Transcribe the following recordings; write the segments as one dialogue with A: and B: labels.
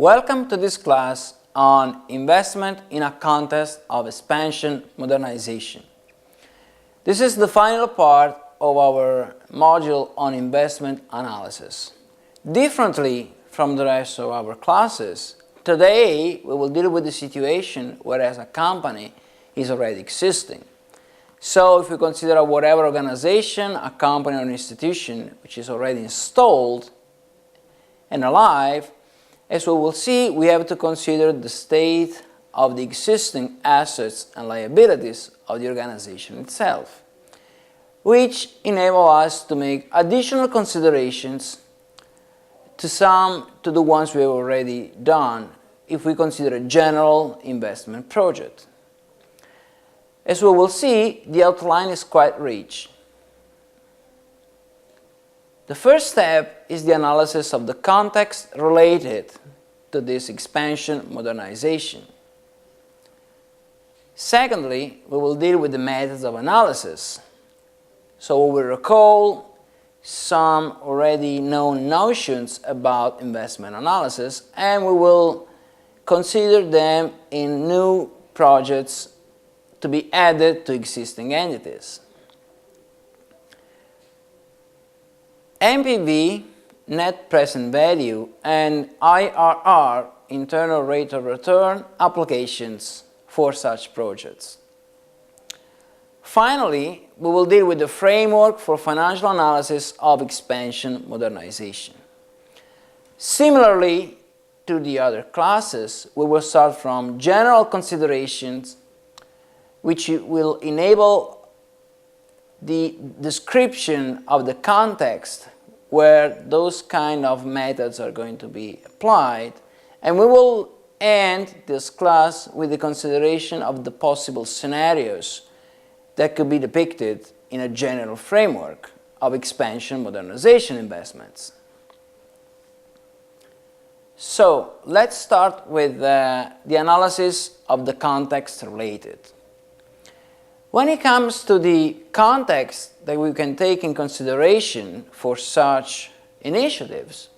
A: Welcome to this class on investment in a context of expansion modernization. This is the final part of our module on investment analysis. Differently from the rest of our classes, today we will deal with the situation whereas a company is already existing. So if we consider whatever organization, a company or an institution which is already installed and alive, as we will see, we have to consider the state of the existing assets and liabilities of the organization itself, which enable us to make additional considerations to the ones we have already done if we consider a general investment project. As we will see, the outline is quite rich. The first step is the analysis of the context related to this expansion modernization. Secondly, we will deal with the methods of analysis. So we will recall some already known notions about investment analysis, and we will consider them in new projects to be added to existing entities. NPV, net present value, and IRR, internal rate of return, applications for such projects. Finally, we will deal with the framework for financial analysis of expansion modernization. Similarly to the other classes, we will start from general considerations which will enable the description of the context where those kind of methods are going to be applied, and we will end this class with the consideration of the possible scenarios that could be depicted in a general framework of expansion modernization investments. So let's start with the analysis of the context related. When it comes to the context that we can take in consideration for such initiatives,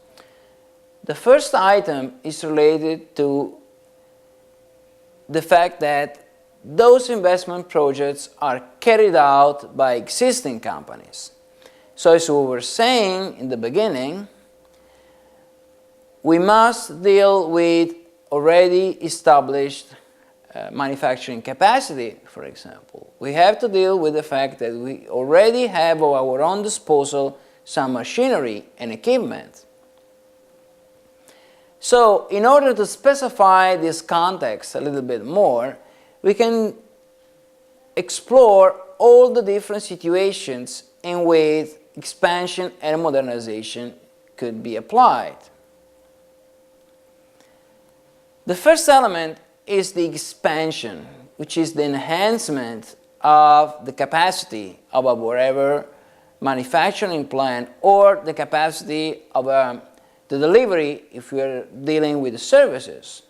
A: the first item is related to the fact that those investment projects are carried out by existing companies. So as we were saying in the beginning, we must deal with already established manufacturing capacity, for example. We have to deal with the fact that we already have at our own disposal some machinery and equipment. So in order to specify this context a little bit more, we can explore all the different situations in which expansion and modernization could be applied. The first element is the expansion, which is the enhancement of the capacity of a whatever manufacturing plant or the capacity of the delivery if we are dealing with services.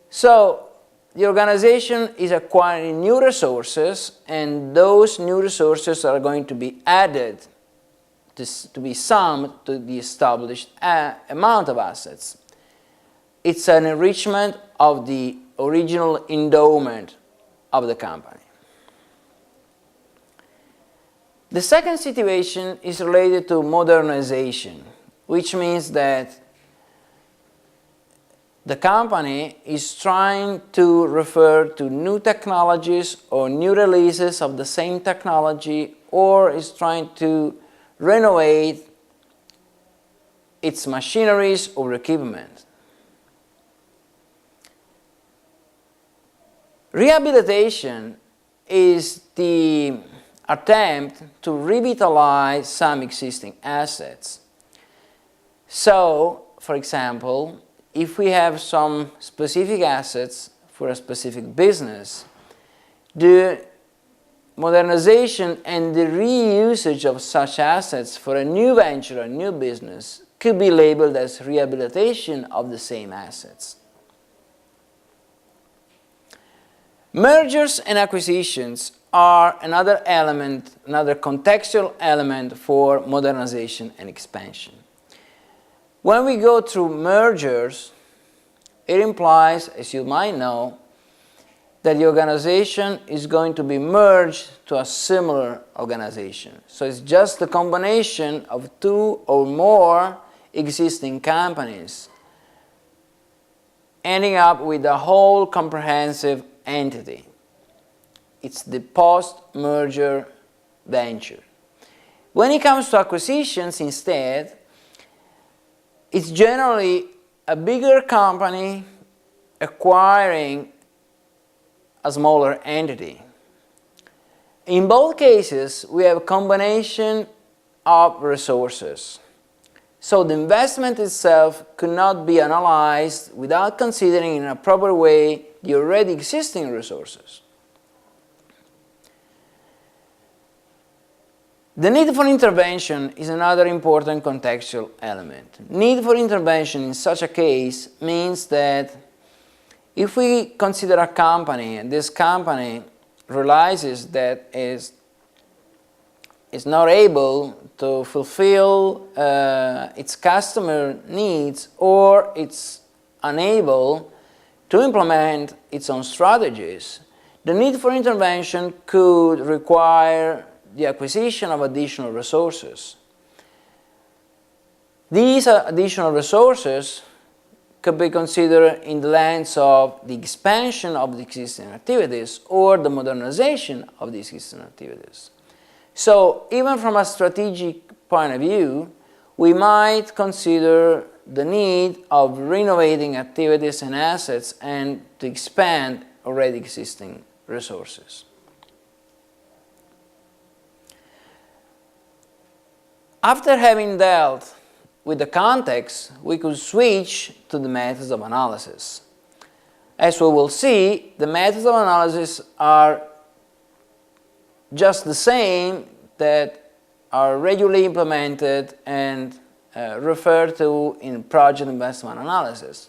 A: So the organization is acquiring new resources, and those new resources are going to be added to be summed to the established amount of assets. It's an enrichment of the original endowment of the company. The second situation is related to modernization, which means that the company is trying to refer to new technologies or new releases of the same technology, or is trying to renovate its machineries or equipment. Rehabilitation is the attempt to revitalize some existing assets. So, for example, if we have some specific assets for a specific business, the modernization and the reusage of such assets for a new venture, a new business, could be labeled as rehabilitation of the same assets. Mergers and acquisitions are another element, another contextual element for modernization and expansion. When we go through mergers, it implies, as you might know, that the organization is going to be merged to a similar organization. So it's just the combination of two or more existing companies, ending up with a whole comprehensive entity. It's the post-merger venture. When it comes to acquisitions, instead, it's generally a bigger company acquiring a smaller entity. In both cases, we have a combination of resources. So the investment itself could not be analyzed without considering in a proper way the already existing resources. The need for intervention is another important contextual element. Need for intervention in such a case means that if we consider a company and this company realizes that is not able to fulfill its customer needs, or it's unable to implement its own strategies, the need for intervention could require the acquisition of additional resources. These additional resources could be considered in the lens of the expansion of the existing activities or the modernization of the existing activities. So even from a strategic point of view, we might consider the need of renovating activities and assets and to expand already existing resources. After having dealt with the context, we could switch to the methods of analysis. As we will see, the methods of analysis are just the same that are regularly implemented and referred to in project investment analysis.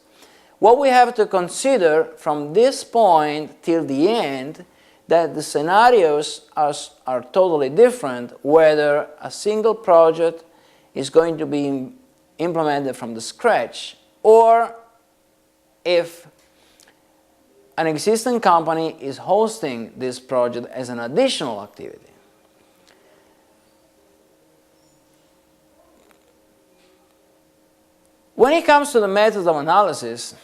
A: What we have to consider from this point till the end, that the scenarios are totally different, whether a single project is going to be implemented from the scratch, or if an existing company is hosting this project as an additional activity. When it comes to the methods of analysis,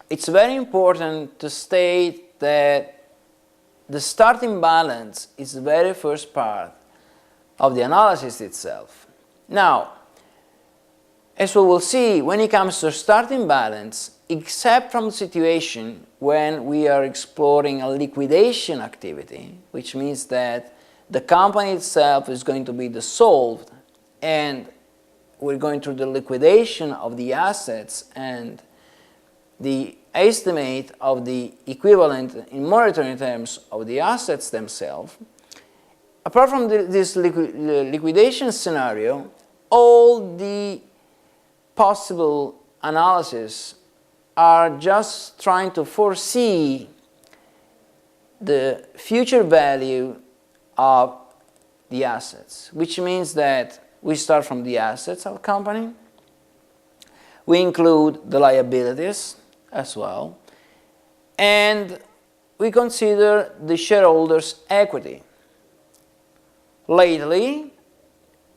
A: it's very important to state that the starting balance is the very first part of the analysis itself. Now, as we will see, when it comes to starting balance, except from the situation when we are exploring a liquidation activity, which means that the company itself is going to be dissolved and we're going through the liquidation of the assets and the estimate of the equivalent in monetary terms of the assets themselves. Apart from this liquidation scenario, all the possible analysis are just trying to foresee the future value of the assets, which means that we start from the assets of a company, we include the liabilities as well, and we consider the shareholders' equity. Lately,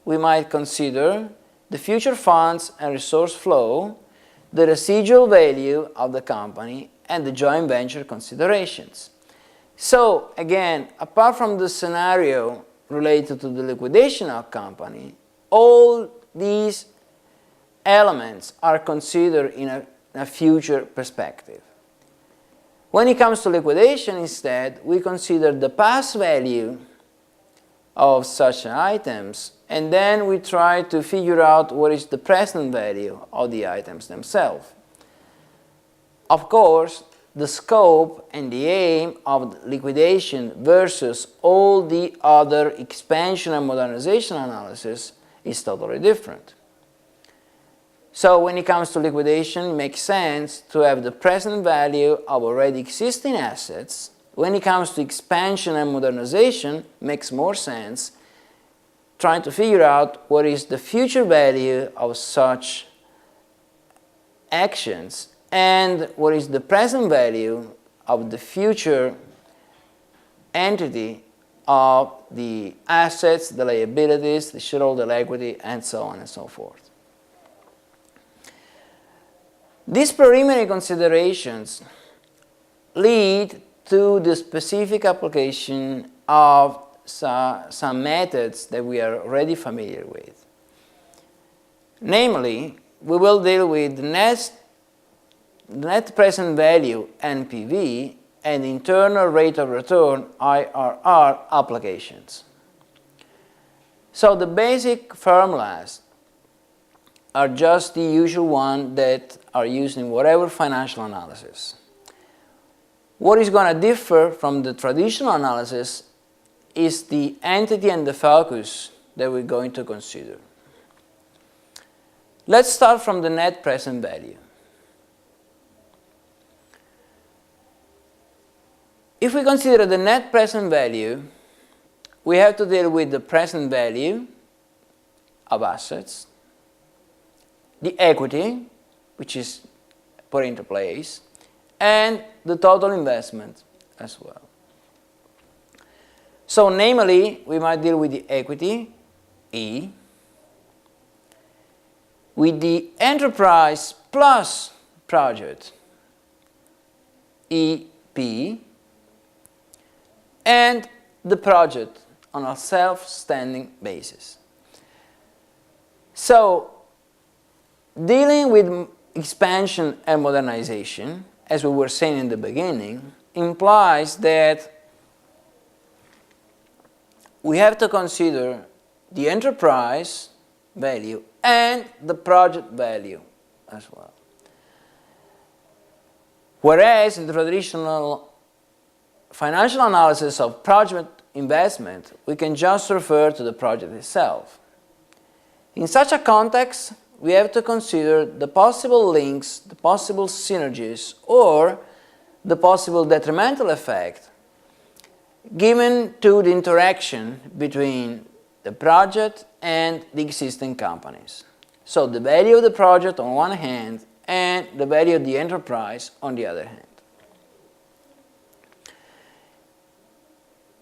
A: we might consider the future funds and resource flow, the residual value of the company, and the joint venture considerations. So, again, apart from the scenario related to the liquidation of company, all these elements are considered in a future perspective. When it comes to liquidation, instead, we consider the past value of such items, and then we try to figure out what is the present value of the items themselves. Of course, the scope and the aim of liquidation versus all the other expansion and modernization analysis is totally different. So when it comes to liquidation, it makes sense to have the present value of already existing assets. When it comes to expansion and modernization, it makes more sense trying to figure out what is the future value of such actions and what is the present value of the future entity of the assets, the liabilities, the shareholder equity, and so on and so forth. These preliminary considerations lead to the specific application of some methods that we are already familiar with. Namely, we will deal with the net present value NPV and internal rate of return IRR applications. So the basic formulas are just the usual ones that are used in whatever financial analysis. What is going to differ from the traditional analysis is the entity and the focus that we're going to consider. Let's start from the net present value. If we consider the net present value, we have to deal with the present value of assets, the equity, which is put into place, and the total investment as well. So namely, we might deal with the equity, E, with the enterprise plus project, EP, and the project on a self-standing basis. So, dealing with expansion and modernization, as we were saying in the beginning, implies that we have to consider the enterprise value and the project value as well. Whereas in the traditional financial analysis of project investment, we can just refer to the project itself. In such a context, we have to consider the possible links, the possible synergies, or the possible detrimental effect given to the interaction between the project and the existing companies. So the value of the project on one hand and the value of the enterprise on the other hand.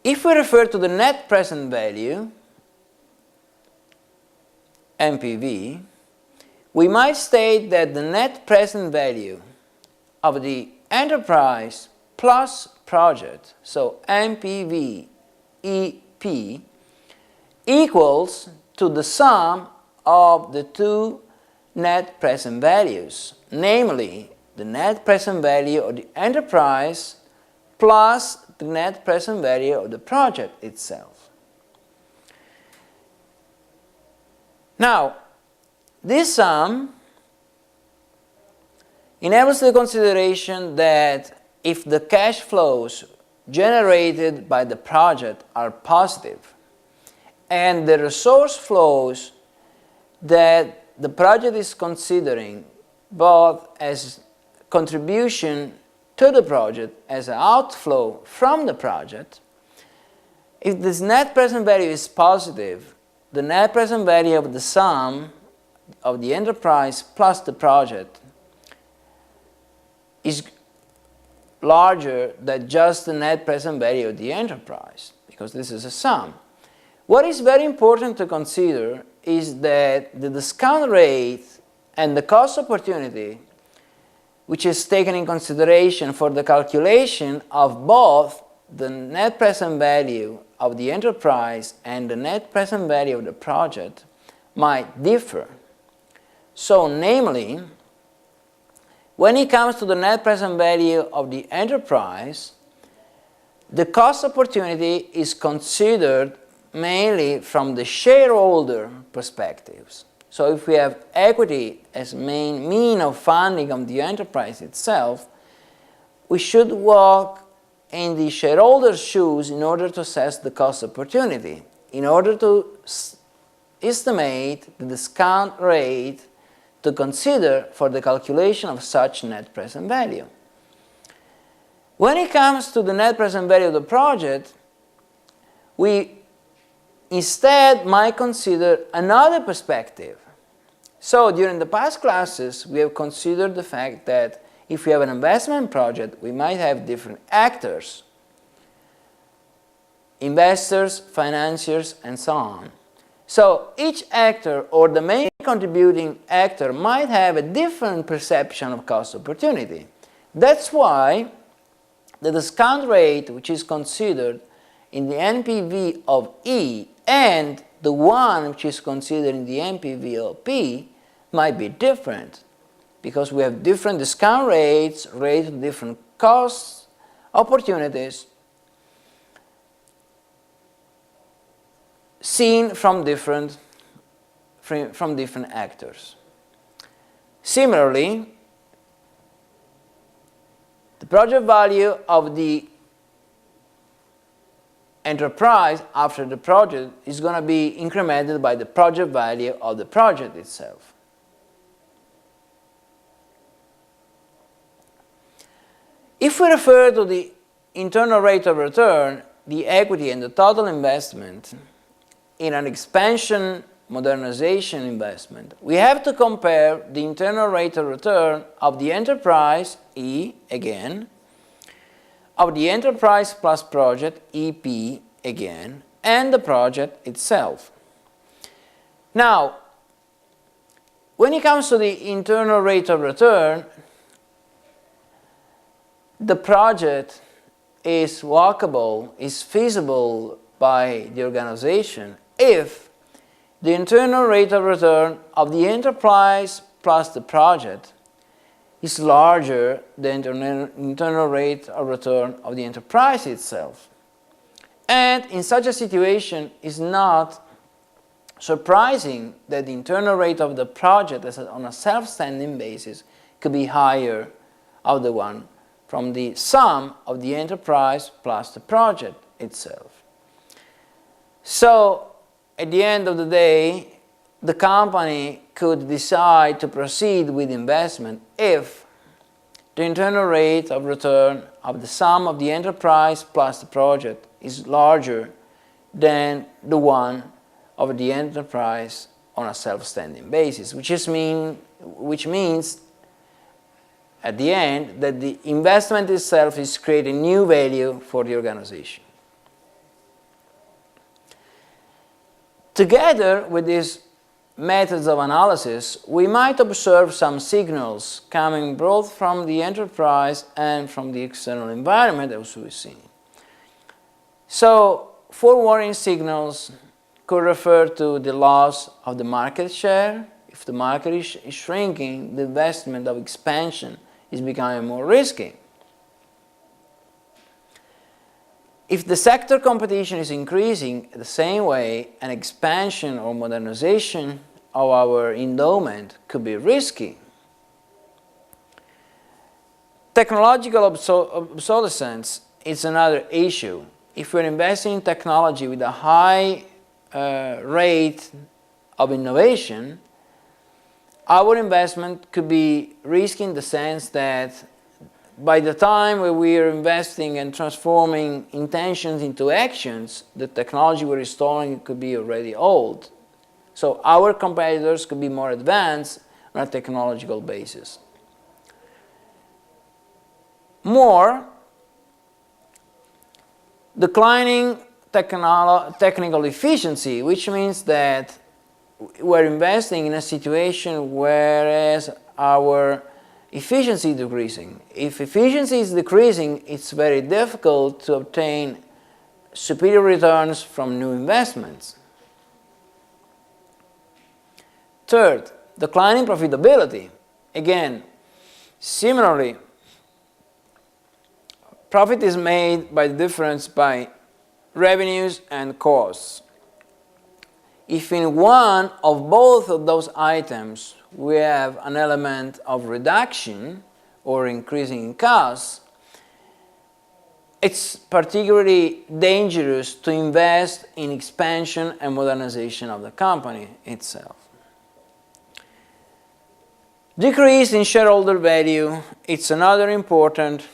A: If we refer to the net present value, NPV, we might state that the net present value of the enterprise plus project, so NPV EP, equals to the sum of the two net present values, namely the net present value of the enterprise plus the net present value of the project itself. Now, this sum enables the consideration that if the cash flows generated by the project are positive and the resource flows that the project is considering both as contribution to the project as an outflow from the project, if this net present value is positive, the net present value of the sum of the enterprise plus the project is larger than just the net present value of the enterprise, because this is a sum. What is very important to consider is that the discount rate and the cost opportunity, which is taken in consideration for the calculation of both the net present value of the enterprise and the net present value of the project, might differ. So, namely, when it comes to the net present value of the enterprise, the cost opportunity is considered mainly from the shareholder perspectives. So if we have equity as main mean of funding of the enterprise itself, we should walk in the shareholder's shoes in order to assess the cost opportunity, in order to estimate the discount rate to consider for the calculation of such net present value. When it comes to the net present value of the project, we instead might consider another perspective. So during the past classes, we have considered the fact that if we have an investment project, we might have different actors, investors, financiers, and so on. So each actor or the main contributing actor might have a different perception of cost opportunity. That's why the discount rate which is considered in the NPV of E and the one which is considered in the NPV of P might be different, because we have different discount rates related to different costs, opportunities, seen from different actors. Similarly, the project value of the enterprise after the project is going to be incremented by the project value of the project itself. If we refer to the internal rate of return, the equity and the total investment in an expansion modernization investment, we have to compare the internal rate of return of the enterprise, E again, of the enterprise plus project, EP again, and the project itself. Now, when it comes to the internal rate of return, the project is workable, is feasible by the organization if the internal rate of return of the enterprise plus the project is larger than the internal rate of return of the enterprise itself. And in such a situation, it's not surprising that the internal rate of the project on a self-standing basis could be higher of the one from the sum of the enterprise plus the project itself. So at the end of the day, the company could decide to proceed with investment if the internal rate of return of the sum of the enterprise plus the project is larger than the one of the enterprise on a self-standing basis, which means at the end that the investment itself is creating new value for the organization. Together with these methods of analysis, we might observe some signals coming both from the enterprise and from the external environment, as we've seen. So, forewarning signals could refer to the loss of the market share. If the market is shrinking, the investment of expansion is becoming more risky. If the sector competition is increasing the same way, an expansion or modernization of our endowment could be risky. Technological obsolescence is another issue. If we're investing in technology with a high rate of innovation, our investment could be risky in the sense that by the time we are investing and transforming intentions into actions, the technology we're installing could be already old. So our competitors could be more advanced on a technological basis. More, declining technical efficiency, which means that we're investing in a situation whereas our efficiency is decreasing. If efficiency is decreasing, it's very difficult to obtain superior returns from new investments. Third, declining profitability. Again, similarly, profit is made by the difference by revenues and costs. If in one of both of those items we have an element of reduction or increasing in costs, it's particularly dangerous to invest in expansion and modernization of the company itself. Decrease in shareholder value, it's another important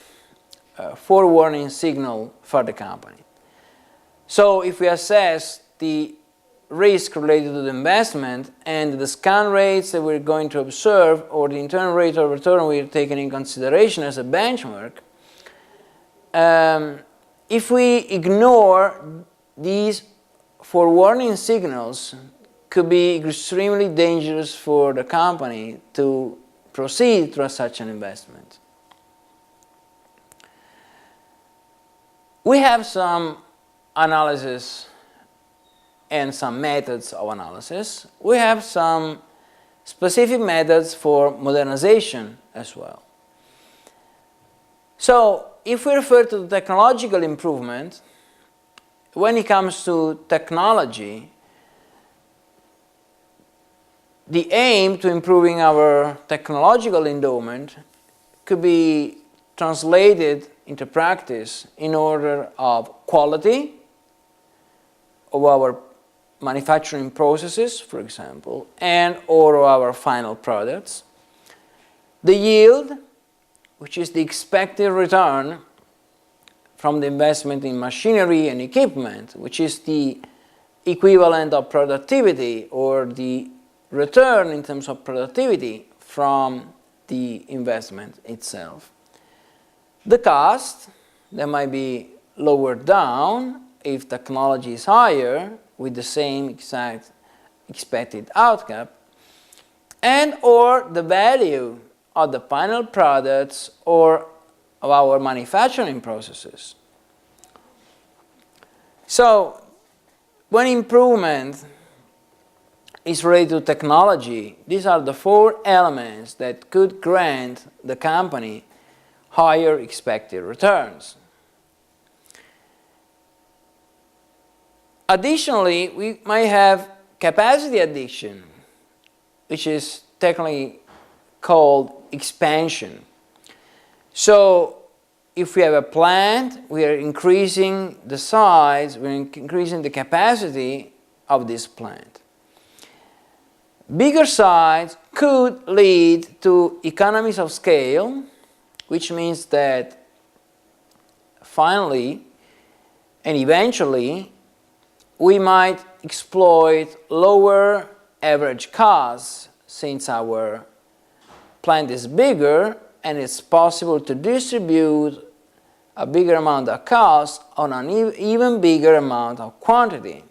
A: forewarning signal for the company. So if we assess the risk related to the investment and the discount rates that we're going to observe or the internal rate of return we're taking in consideration as a benchmark, if we ignore these forewarning signals, could be extremely dangerous for the company to proceed through such an investment. We have some analysis and some methods of analysis. We have some specific methods for modernization as well. So if we refer to the technological improvement, when it comes to technology, the aim to improving our technological endowment could be translated into practice in order of quality of our manufacturing processes, for example, and or our final products, the yield, which is the expected return from the investment in machinery and equipment, which is the equivalent of productivity or the return in terms of productivity from the investment itself. The cost, that might be lowered down if technology is higher with the same exact expected outcome, and or the value of the final products or of our manufacturing processes. So when improvement is related to technology, these are the four elements that could grant the company higher expected returns. Additionally, we might have capacity addition, which is technically called expansion. So if we have a plant, we are increasing the size, we're increasing the capacity of this plant. Bigger size could lead to economies of scale, which means that finally and eventually we might exploit lower average costs since our plant is bigger and it's possible to distribute a bigger amount of cost on an even bigger amount of quantity.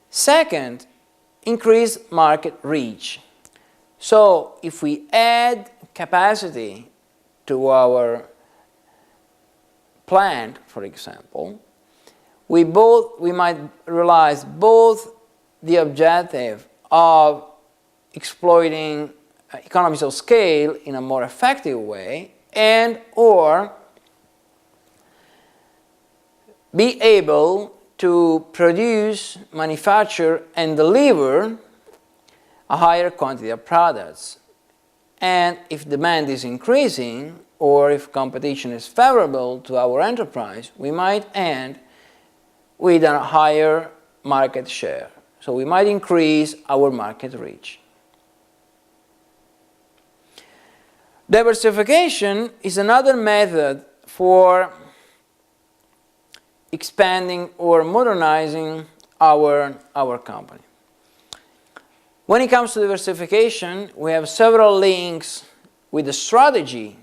A: Second, increase market reach. So if we add capacity to our plant, for example, we might realize both the objective of exploiting economies of scale in a more effective way and or be able to produce, manufacture, and deliver a higher quantity of products. And if demand is increasing, or if competition is favorable to our enterprise, we might end with a higher market share. So we might increase our market reach. Diversification is another method for expanding or modernizing our company. When it comes to diversification, we have several links with the strategy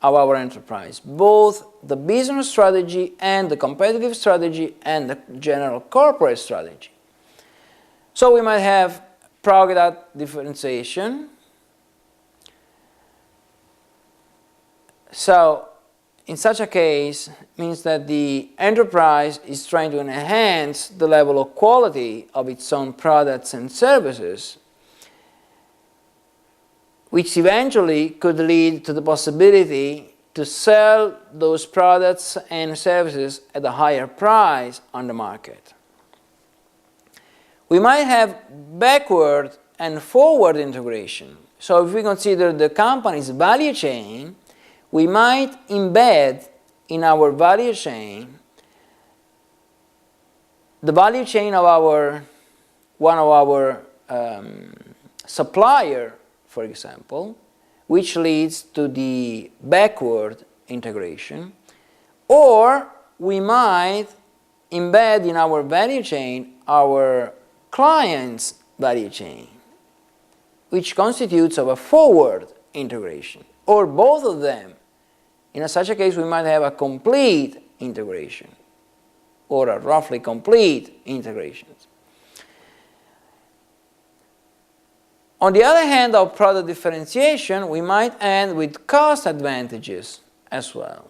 A: of our enterprise, both the business strategy and the competitive strategy and the general corporate strategy. So we might have product differentiation. So in such a case, means that the enterprise is trying to enhance the level of quality of its own products and services, which eventually could lead to the possibility to sell those products and services at a higher price on the market. We might have backward and forward integration. So if we consider the company's value chain, we might embed in our value chain the value chain of one of our supplier, for example, which leads to the backward integration, or we might embed in our value chain our client's value chain, which constitutes of a forward integration, or both of them. In such a case, we might have a complete integration, or a roughly complete integration. On the other hand, of product differentiation, we might end with cost advantages as well.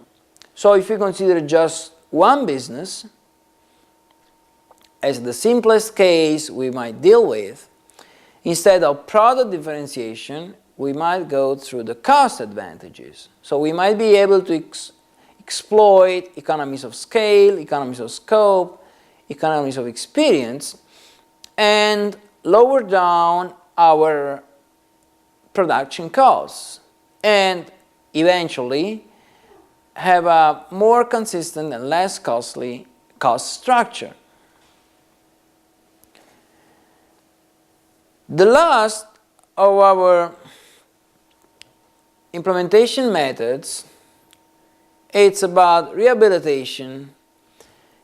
A: So if you consider just one business as the simplest case we might deal with, instead of product differentiation, we might go through the cost advantages. So we might be able to exploit economies of scale, economies of scope, economies of experience, and lower down our production costs, and eventually have a more consistent and less costly cost structure. The last of our implementation methods, it's about rehabilitation,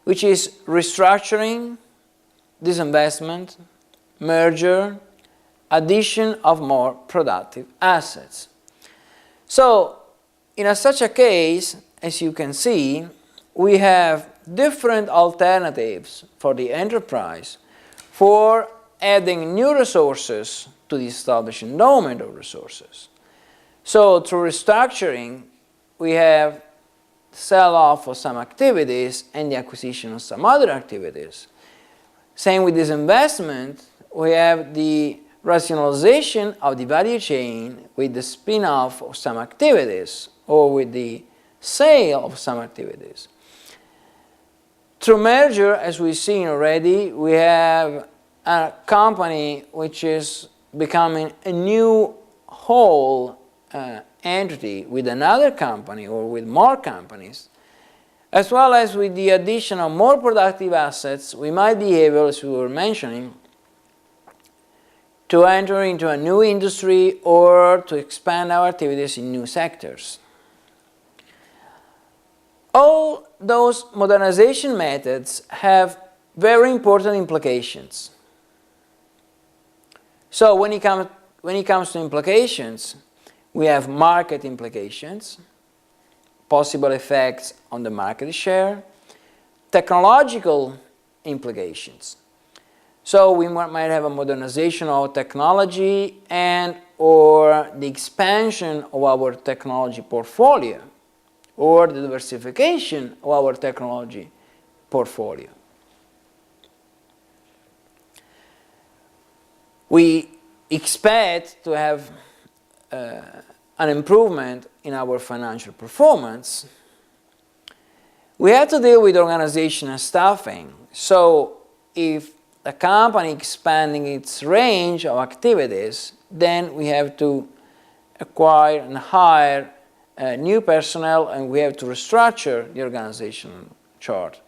A: which is restructuring, disinvestment, merger, addition of more productive assets. So, in such a case, as you can see, we have different alternatives for the enterprise for adding new resources to the established endowment of resources. So, through restructuring, we have sell-off of some activities and the acquisition of some other activities. Same with disinvestment, we have the rationalization of the value chain with the spin-off of some activities or with the sale of some activities. Through merger, as we've seen already, we have a company which is becoming a new whole entity with another company or with more companies, as well as with the addition of more productive assets. We might be able, as we were mentioning, to enter into a new industry or to expand our activities in new sectors. All those modernization methods have very important implications. So when it comes to implications, we have market implications, possible effects on the market share, technological implications. So we might have a modernization of technology and or the expansion of our technology portfolio or the diversification of our technology portfolio. We expect to have an improvement in our financial performance. We have to deal with organization and staffing. So if a company expanding its range of activities, then we have to acquire and hire new personnel, and we have to restructure the organizational chart.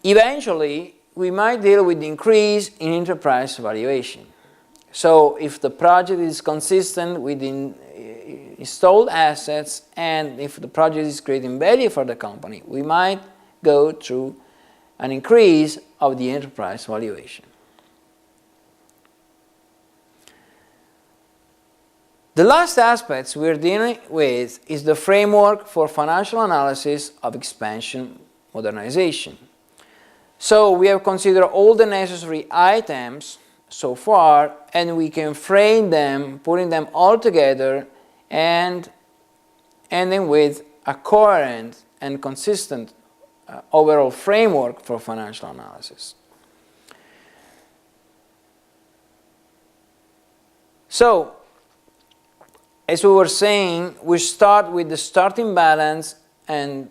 A: Eventually, we might deal with the increase in enterprise valuation. So if the project is consistent with the installed assets and if the project is creating value for the company, we might go through an increase of the enterprise valuation. The last aspect we're dealing with is the framework for financial analysis of expansion modernization. So we have considered all the necessary items so far, and we can frame them, putting them all together and ending with a coherent and consistent overall framework for financial analysis. So, as we were saying, we start with the starting balance and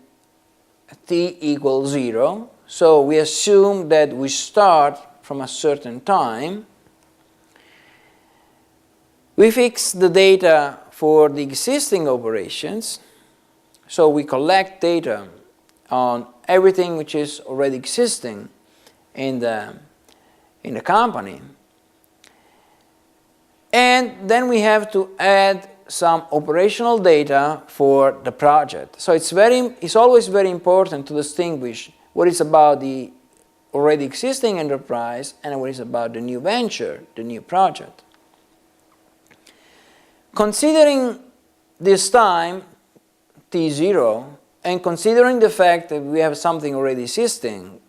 A: t equals 0. So we assume that we start from a certain time. We fix the data for the existing operations. So we collect data on everything which is already existing in the company. And then we have to add some operational data for the project. So it's always very important to distinguish what is about the already existing enterprise and what is about the new venture, the new project. Considering this time, T0, and considering the fact that we have something already existing,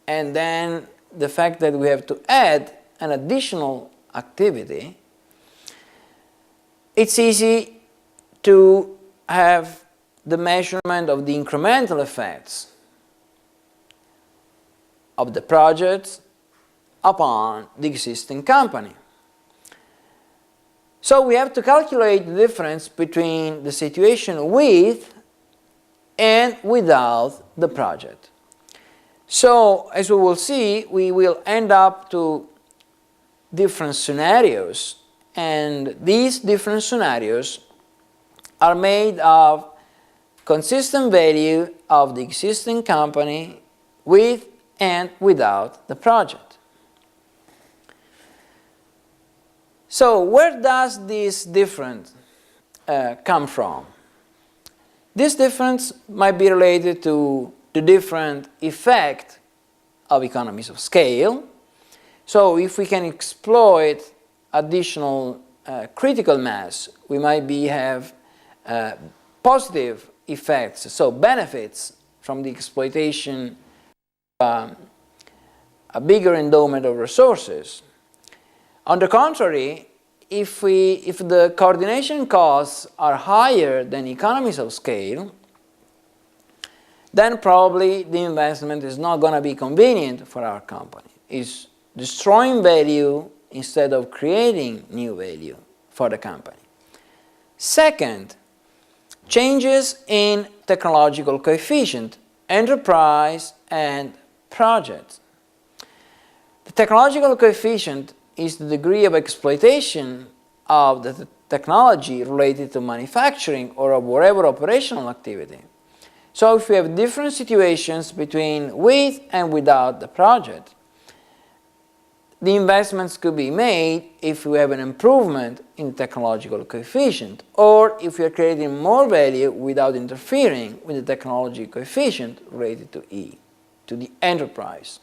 A: and then the fact that we have to add an additional activity, it's easy to have the measurement of the incremental effects of the project upon the existing company. So we have to calculate the difference between the situation with and without the project. So as we will see, we will end up to different scenarios, and these different scenarios are made of consistent value of the existing company with and without the project. So where does this difference come from? This difference might be related to the different effect of economies of scale. So if we can exploit additional critical mass, we might have positive effects, so benefits from the exploitation of a bigger endowment of resources. On the contrary, if the coordination costs are higher than economies of scale, then probably the investment is not going to be convenient for our company. It's destroying value instead of creating new value for the company. Second, changes in technological coefficient, enterprise and project. The technological coefficient is the degree of exploitation of the technology related to manufacturing or of whatever operational activity. So if we have different situations between with and without the project, the investments could be made if we have an improvement in technological coefficient, or if we are creating more value without interfering with the technology coefficient related to E, to the enterprise.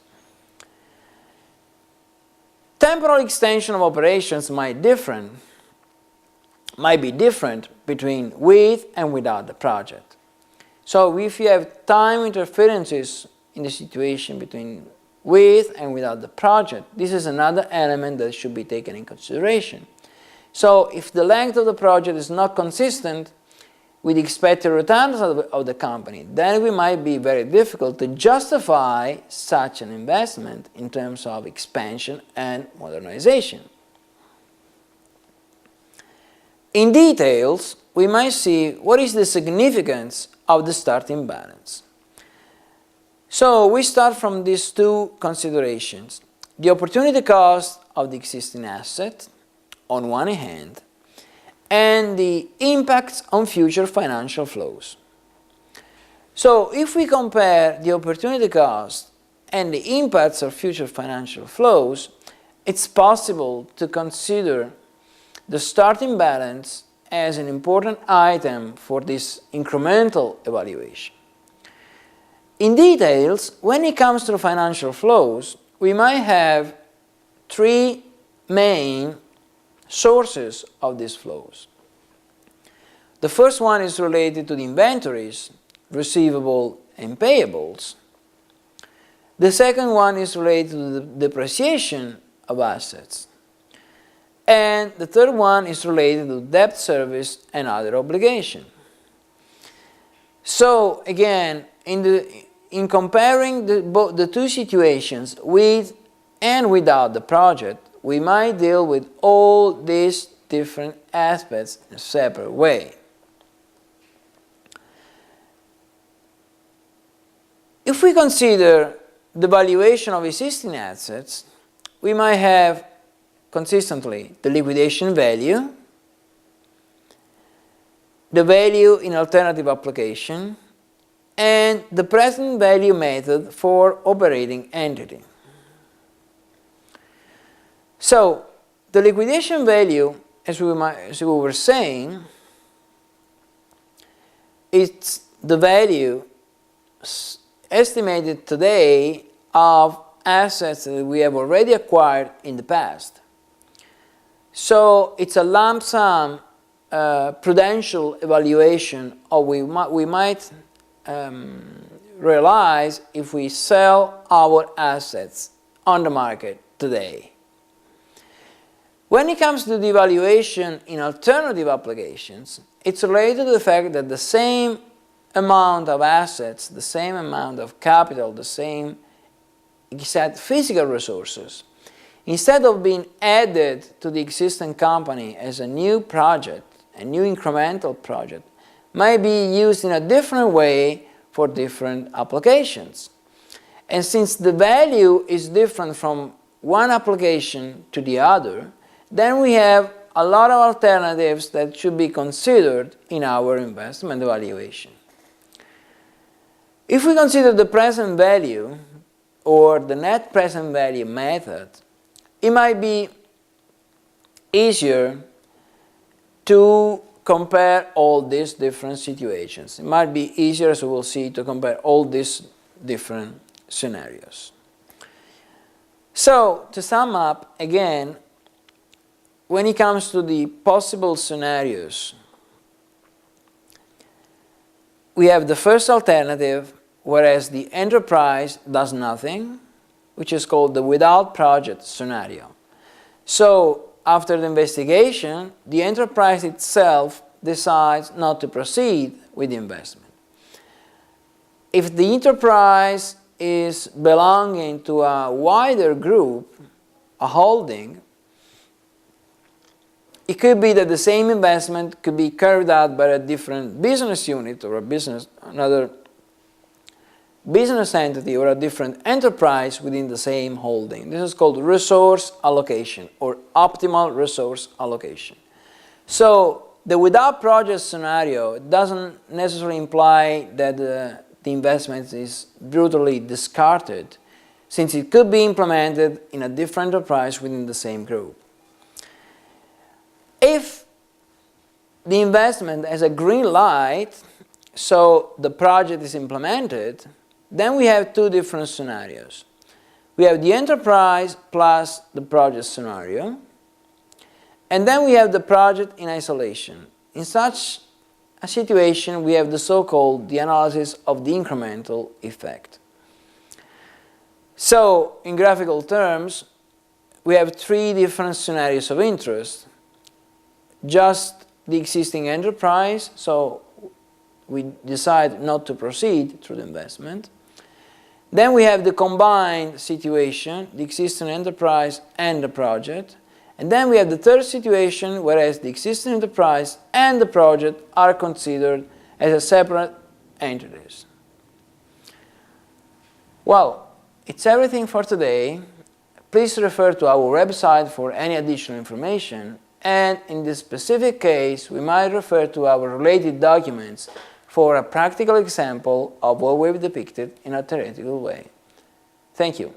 A: Temporal extension of operations might be different between with and without the project. So if you have time interferences in the situation between with and without the project, this is another element that should be taken in consideration. So if the length of the project is not consistent with the expected returns of the company, then it might be very difficult to justify such an investment in terms of expansion and modernization. In details, we might see what is the significance of the starting balance. So we start from these two considerations: the opportunity cost of the existing asset on one hand, and the impacts on future financial flows. So if we compare the opportunity cost and the impacts of future financial flows, it's possible to consider the starting balance as an important item for this incremental evaluation. In details, when it comes to financial flows, we might have three main sources of these flows. The first one is related to the inventories, receivable and payables. The second one is related to the depreciation of assets. And the third one is related to debt service and other obligation. So again, in comparing the two situations with and without the project, we might deal with all these different aspects in a separate way. If we consider the valuation of existing assets, we might have consistently the liquidation value, the value in alternative application, and the present value method for operating entity. So the liquidation value as we were saying, it's the value estimated today of assets that we have already acquired in the past. So it's a lump sum prudential evaluation of what we might realize if we sell our assets on the market today. When it comes to the evaluation in alternative applications, it's related to the fact that the same amount of assets, the same amount of capital, the same exact physical resources, instead of being added to the existing company as a new project, a new incremental project, might be used in a different way for different applications. And since the value is different from one application to the other, then we have a lot of alternatives that should be considered in our investment evaluation. If we consider the present value or the net present value method, it might be easier to compare all these different situations. It might be easier, as we will see, to compare all these different scenarios. So, to sum up, again, when it comes to the possible scenarios, we have the first alternative, whereas the enterprise does nothing, which is called the without project scenario. So, after the investigation, the enterprise itself decides not to proceed with the investment. If the enterprise is belonging to a wider group, a holding, it could be that the same investment could be carried out by a different business unit or another business entity or a different enterprise within the same holding. This is called resource allocation or optimal resource allocation. So the without project scenario doesn't necessarily imply that the investment is brutally discarded, since it could be implemented in a different enterprise within the same group. If the investment has a green light, so the project is implemented, then we have two different scenarios. We have the enterprise plus the project scenario, and then we have the project in isolation. In such a situation, we have the so-called the analysis of the incremental effect. So, in graphical terms, we have three different scenarios of interest. Just the existing enterprise, so we decide not to proceed through the investment. Then we have the combined situation, the existing enterprise and the project. And then we have the third situation, whereas the existing enterprise and the project are considered as separate entities. Well, it's everything for today. Please refer to our website for any additional information. And in this specific case, we might refer to our related documents for a practical example of what we've depicted in a theoretical way. Thank you.